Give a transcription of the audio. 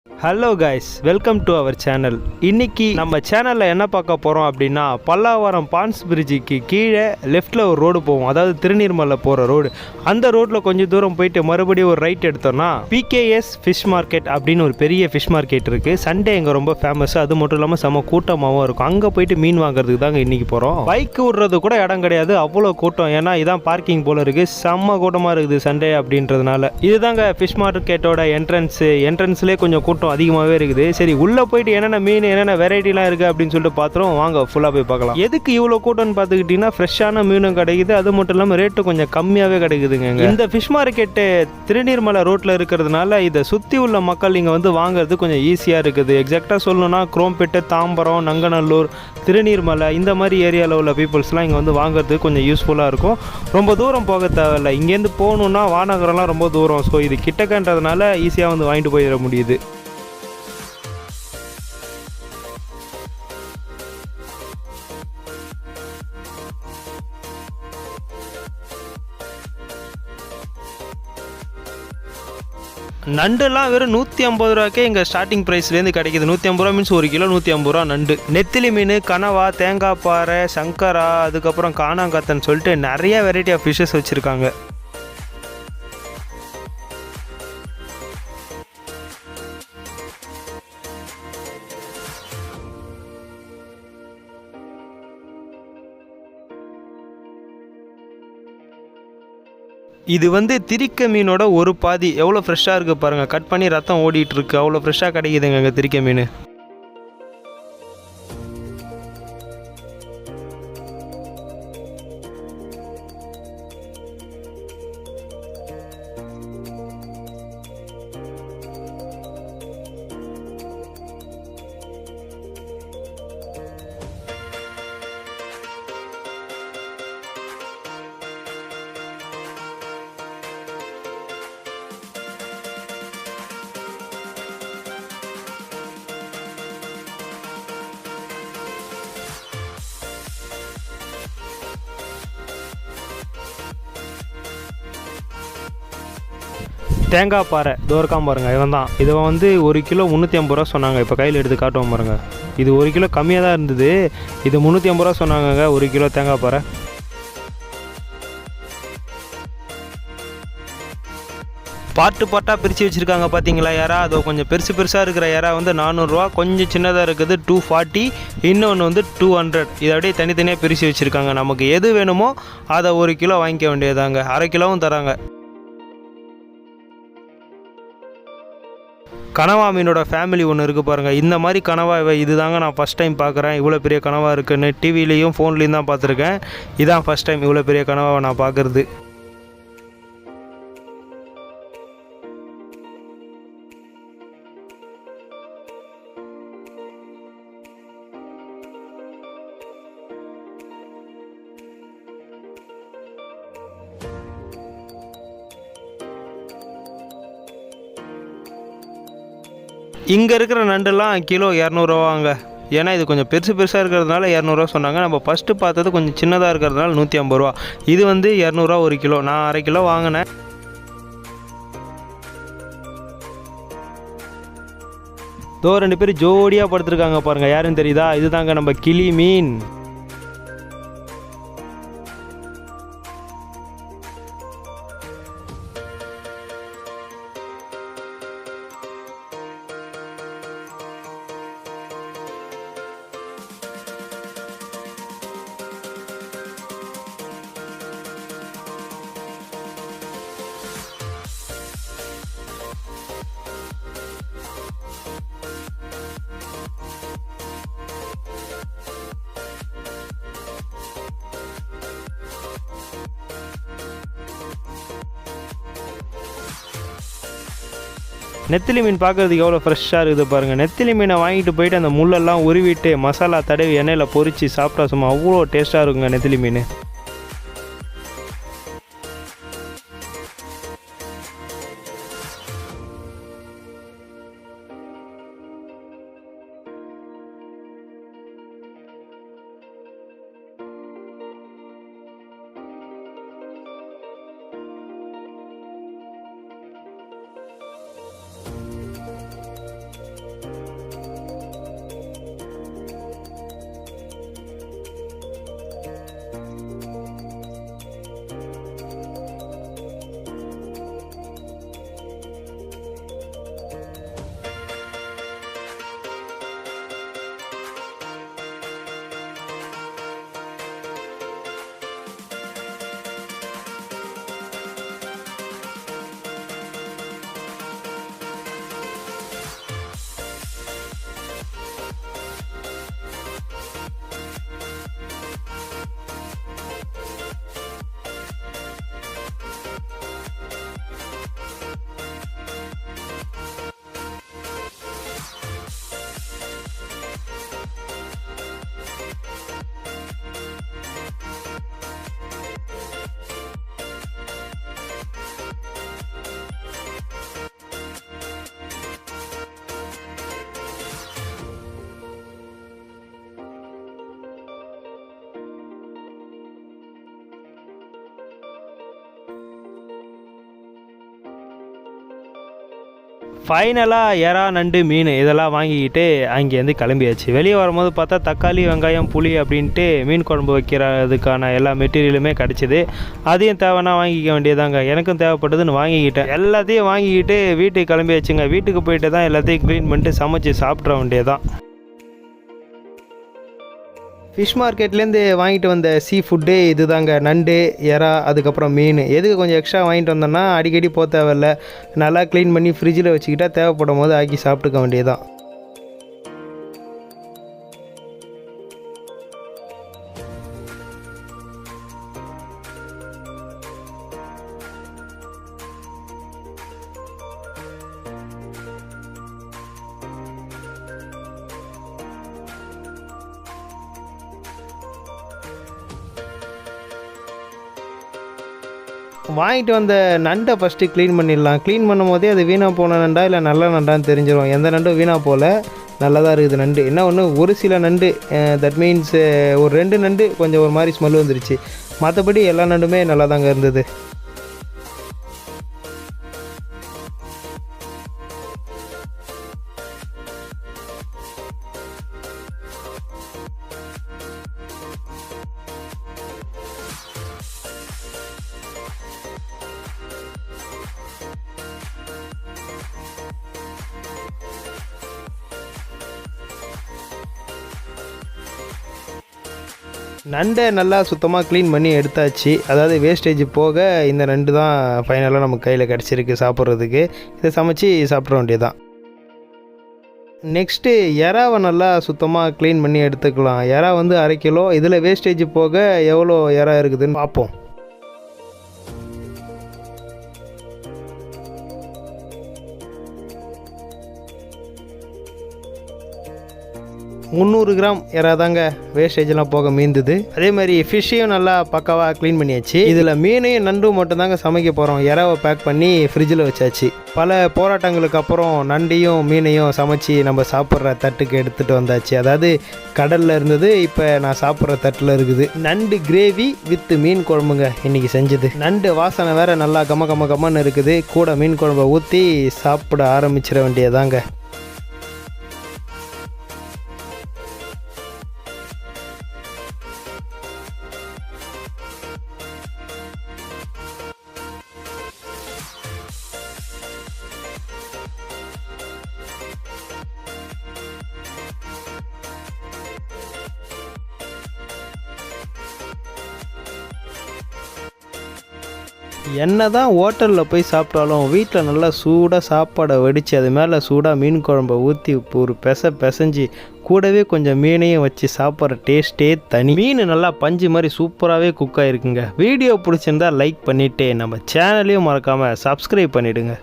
Hello guys, welcome to our channel. இன்னைக்கு நம்ம சேனலில் என்ன பார்க்க போகிறோம் அப்படின்னா, பல்லாவரம் பான்ஸ் பிரிட்ஜுக்கு கீழே லெஃப்டில் ஒரு ரோடு போகும், அதாவது திருநீர்மலை போகிற ரோடு. அந்த ரோட்டில் கொஞ்சம் தூரம் போயிட்டு மறுபடியும் ஒரு ரைட் எடுத்தோம்னா பிகேஎஸ் ஃபிஷ் மார்க்கெட் அப்படின்னு ஒரு பெரிய ஃபிஷ் மார்க்கெட் இருக்குது. சண்டே இங்கே ரொம்ப ஃபேமஸ். அது மட்டும் இல்லாமல் செம்ம கூட்டமாகவும் இருக்கும். அங்கே போயிட்டு மீன் வாங்குறதுக்கு தாங்க இன்றைக்கி போகிறோம். பைக் விடுறது கூட இடம் கிடையாது, அவ்வளோ கூட்டம். ஏன்னா இதான் பார்க்கிங் போல் இருக்குது. செம்ம கூட்டமாக இருக்குது சண்டே அப்படின்றதுனால. இதுதாங்க ஃபிஷ் மார்க்கெட்டோட என்ட்ரன்ஸ்லேயே கொஞ்சம் கூட்டம் அதிகமாகவே இருக்குது. சரி, உள்ளே போயிட்டு என்னென்ன மீன் என்னென்ன வெரைட்டிலாம் இருக்குது அப்படின்னு சொல்லிட்டு பார்த்துருவோம். வாங்க ஃபுல்லாக போய் பார்க்கலாம். எதுக்கு இவ்வளோ கூட்டம்னு பார்த்துக்கிட்டிங்கன்னா, ஃப்ரெஷ்ஷான மீனும் கிடைக்குது. அது மட்டும் இல்லாமல் ரேட்டு கொஞ்சம் கம்மியாகவே கிடைக்குதுங்க. இந்த ஃபிஷ் மார்க்கெட்டு திருநீர்மலை ரோட்டில் இருக்கிறதுனால இதை சுற்றி உள்ள மக்கள் இங்கே வந்து வாங்குறது கொஞ்சம் ஈஸியாக இருக்குது. எக்ஸாக்டாக சொல்லணும்னா குரோம்பேட்டு, தாம்பரம், நங்கநல்லூர், திருநீர்மலை இந்த மாதிரி ஏரியாவில் உள்ள பீப்புள்ஸ்லாம் இங்கே வந்து வாங்குறதுக்கு கொஞ்சம் யூஸ்ஃபுல்லாக இருக்கும். ரொம்ப தூரம் போக தேவையில்லை. இங்கேருந்து போகணுன்னா வானகரம்லாம் ரொம்ப தூரம். ஸோ இது கிட்டக்கன்றதுனால ஈஸியாக வந்து வாங்கிட்டு போயிட முடியுது. நண்டுலாம் வெறும் 150 ரூபாய்க்கே இங்கே ஸ்டார்டிங் ப்ரைஸ்லேருந்து கிடைக்கிது. 150 ரூபா மீன்ஸ் 1 கிலோ 150 ரூபா நண்டு. நெத்திலி மீன், கனவா, தேங்காய் பாறை, சங்கரா, அதுக்கப்புறம் காணாங்கத்தன்னு சொல்லிட்டு நிறைய வெரைட்டி ஆஃப் ஃபிஷ்ஷஸ் வச்சுருக்காங்க. இது வந்து திரிக்க மீனோட ஒரு பாதி. எவ்வளோ ஃப்ரெஷ்ஷாக இருக்குது பாருங்கள். கட் பண்ணி ரத்தம் ஓடிட்டுருக்கு. அவ்வளோ ஃப்ரெஷ்ஷாக கிடைக்குதுங்க அங்கே திரிக்க மீன். தேங்காய் பாறை தோற்காம பாருங்கள். இவன் தான். இதை வந்து 1 கிலோ 350 ரூபா சொன்னாங்க. இப்போ கையில் எடுத்து காட்டுவோம் பாருங்கள். இது 1 கிலோ கம்மியாக தான் இருந்தது. இது 350 ரூபா சொன்னாங்க 1 கிலோ தேங்காய் பாறை. பார்ட்டாக பிரித்து வச்சுருக்காங்க பார்த்தீங்களா யாரா. அது கொஞ்சம் பெருசாக இருக்கிற யாரா வந்து 400 ரூபா, கொஞ்சம் சின்னதாக இருக்குது 240, இன்னொன்று வந்து 200. இதை அப்படியே தனித்தனியாக பிரித்து வச்சுருக்காங்க. நமக்கு எது வேணுமோ அதை 1 கிலோ வாங்கிக்க வேண்டியதாங்க. அரை கிலோவும் தராங்க. கனவா மீனோட ஃபேமிலி ஒன்று இருக்குது பாருங்கள். இந்த மாதிரி கனவா இது தாங்க நான் ஃபஸ்ட் டைம் பார்க்குறேன். இவ்வளோ பெரிய கனவா இருக்குன்னு டிவிலையும் ஃபோன்லேயும் தான் பார்த்துருக்கேன். இதான் ஃபஸ்ட் டைம் இவ்வளோ பெரிய கனவாவை நான் பார்க்குறது. இங்கே இருக்கிற நண்டுலாம் கிலோ 200 ரூபாங்க. ஏன்னா இது கொஞ்சம் பெருசாக இருக்கிறதுனால 200 ரூபா சொன்னாங்க. நம்ம ஃபஸ்ட்டு பார்த்தது கொஞ்சம் சின்னதாக இருக்கிறதுனால 150 ரூபா. இது வந்து 200 ரூபா 1 கிலோ. நான் அரை கிலோ வாங்கினேன். தோ 2 பேர் ஜோடியாக படுத்துருக்காங்க பாருங்கள். யாருன்னு தெரியுதா? இதுதாங்க நம்ம கிளி மீன். நெத்திலி மீன் பார்க்குறதுக்கு எவ்வளோ ஃப்ரெஷ்ஷாக இருக்குது பாருங்கள். நெத்திலி மீனை வாங்கிட்டு போயிட்டு அந்த முள்ளெல்லாம் உருவிட்டு மசாலா தடவி எண்ணெயில் பொரித்து சாப்பிட்டா சும்மா அவ்வளோ டேஸ்ட்டாக இருக்குங்க நெத்திலி மீன். ஃபைனலாக எறா நண்டு மீன் இதெல்லாம் வாங்கிக்கிட்டு அங்கேருந்து கிளம்பியாச்சு. வெளியே வரும்போது பார்த்தா தக்காளி வெங்காயம் புளி அப்படின்ட்டு மீன் குழம்பு வைக்கிறதுக்கான எல்லா மெட்டீரியலுமே கிடச்சிது. அதையும் தேவைன்னா வாங்கிக்க வேண்டியதாங்க. எனக்கும் தேவைப்பட்டதுன்னு வாங்கிக்கிட்டேன். எல்லாத்தையும் வாங்கிக்கிட்டு வீட்டுக்கு கிளம்பியாச்சுங்க. வீட்டுக்கு போயிட்டு தான் எல்லாத்தையும் க்ளீன் பண்ணிட்டு சமைச்சு சாப்பிட்ற வேண்டியதான். ஃபிஷ் மார்க்கெட்லேருந்து வாங்கிட்டு வந்த சீ ஃபுட்டு இது தாங்க. நண்டு, எறா, அதுக்கப்புறம் மீன். எதுக்கு கொஞ்சம் எக்ஸ்ட்ரா வாங்கிட்டு வந்தோன்னா அடிக்கடி போக தேவையில்ல. நல்லா க்ளீன் பண்ணி ஃப்ரிட்ஜில் வச்சுக்கிட்டால் தேவைப்படும் போது ஆக்கி சாப்பிட்டுக்க வேண்டியதான். வாங்கிட்டு வந்த நண்டை ஃபஸ்ட்டு க்ளீன் பண்ணிடலாம். க்ளீன் பண்ணும் போதே அது வீணாக போன நண்டா இல்லை நல்ல நண்டான்னு தெரிஞ்சிடும். எந்த நண்டும் வீணாக போகல, நல்லா தான் இருக்குது நண்டு. என்ன ஒன்று, ஒரு சில நண்டு தட் மீன்ஸ் ஒரு 2 நண்டு கொஞ்சம் ஒரு மாதிரி ஸ்மெல் வந்துருச்சு. மற்றபடி எல்லா நண்டுமே நல்லா தாங்க இருந்தது. நண்டை நல்லா சுத்தமாக க்ளீன் பண்ணி எடுத்தாச்சு. அதாவது வேஸ்டேஜ் போக இந்த நண்டு தான் ஃபைனலாக நமக்கு கையில் கிடச்சிருக்கு சாப்பிட்றதுக்கு. இதை சமைச்சு சாப்பிட்ற வேண்டியதான். நெக்ஸ்ட்டு எறாவை நல்லா சுத்தமாக க்ளீன் பண்ணி எடுத்துக்கலாம். எறா வந்து 1/2 கிலோ. இதில் வேஸ்டேஜ் போக எவ்வளோ எறா இருக்குதுன்னு பார்ப்போம். 300 கிராம் எறா தாங்க வேஸ்டேஜெலாம் போக மீந்தது. அதே மாதிரி ஃபிஷ்ஷையும் நல்லா பக்காவாக க்ளீன் பண்ணியாச்சு. இதில் மீனையும் நண்டும் மட்டும்தாங்க சமைக்க போகிறோம். எறாவை பேக் பண்ணி ஃப்ரிட்ஜில் வச்சாச்சு. பல போராட்டங்களுக்கு அப்புறம் நண்டையும் மீனையும் சமைச்சு நம்ம சாப்பிட்ற தட்டுக்கு எடுத்துகிட்டு வந்தாச்சு. அதாவது கடலில் இருந்தது, இப்போ நான் சாப்பிட்ற தட்டில் இருக்குது. நண்டு கிரேவி வித் மீன் குழம்புங்க இன்றைக்கி செஞ்சது. நண்டு வாசனை வேறு நல்லா கம்மன்னு இருக்குது. கூட மீன் குழம்பை ஊற்றி சாப்பிட ஆரம்பிச்சிட வேண்டியதாங்க. என்ன தான் ஹோட்டலில் போய் சாப்பிட்டாலும் வீட்டில் நல்லா சூடாக சாப்பாடை வடித்து அது மேலே சூடாக மீன் குழம்பை ஊற்றி ஒரு பிசைஞ்சு கூடவே கொஞ்சம் மீனையும் வச்சு சாப்பிட்ற டேஸ்ட்டே தனி. மீன் நல்லா பஞ்சு மாதிரி சூப்பராகவே குக் ஆகிருக்குங்க. வீடியோ பிடிச்சிருந்தா லைக் பண்ணிவிட்டு நம்ம சேனலையும் மறக்காமல் சப்ஸ்கிரைப் பண்ணிவிடுங்க.